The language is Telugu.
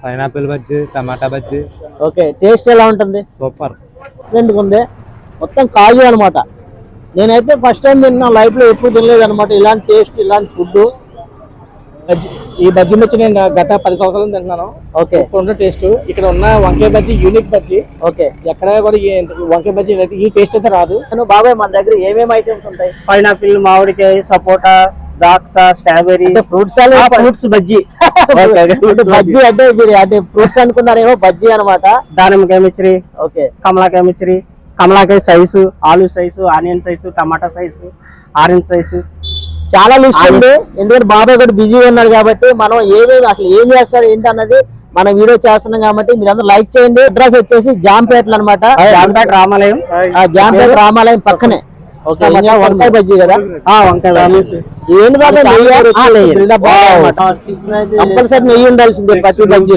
పైనాపిల్ బజ్జీ, టమాటా బజ్జీ. ఓకే, టేస్ట్ ఎలా ఉంటుంది? సూపర్. ఉంది మొత్తం కాజు అనమాట. నేనైతే ఫస్ట్ టైం తిన్నా, లైఫ్ లో ఎప్పుడు తినలేదు అనమాట ఇలాంటి టేస్ట్, ఇలాంటి ఫుడ్. ఈ బజ్జీ మిర్చి నేను గత 10 సంవత్సరాలు తింటున్నాను. ఓకే, ఇప్పుడున్న టేస్ట్ ఇక్కడ ఉన్న వంకాయ బజ్జీ యూనిక్ బజ్జీ. ఓకే, ఎక్కడ కూడా వంకాయ బజ్జీ అయితే ఈ టేస్ట్ అయితే రాదు. బాబాయ్ మన దగ్గర ఏమేమి ఐటమ్స్ ఉంటాయి? పైనాపిల్, మామిడికాయ, సపోటా, ద్రాక్ష, strawberry, fruits fruits bajji. Bajji అంటే మీరు అంటే ఫ్రూట్స్ అనుకున్నారేమో, బజ్జీ అనమాట. దానిమ్మకాయ మిర్చి, ఓకే, కమలాకాయ మిర్చి, కమలాకాయ సైజు, ఆలు సైజు, ఆనియన్ సైజు, టమాటా సైజు, ఆరెంజ్ సైజు, చాలా లిస్ట్ ఉంది. ఎందుకంటే బాబాయ్ కూడా బిజీగా ఉన్నాడు కాబట్టి మనం ఏమేమి అసలు ఏం చేస్తాడు ఏంటి అన్నది మనం వీడియో చేస్తున్నాం కాబట్టి మీరందరూ లైక్ చేయండి. అడ్రస్ వచ్చేసి జాంపేటలు అనమాట, జాంపేట రామాలయం. జాంపేట రామాలయం పక్కనే. ఓకే, వంకాయ బజ్జీ కదా? వంకాయ ఏంటి బాబాయ్, కంపల్సరీ నెయ్యి ఉండాల్సిందే ప్రతి బజ్జీ.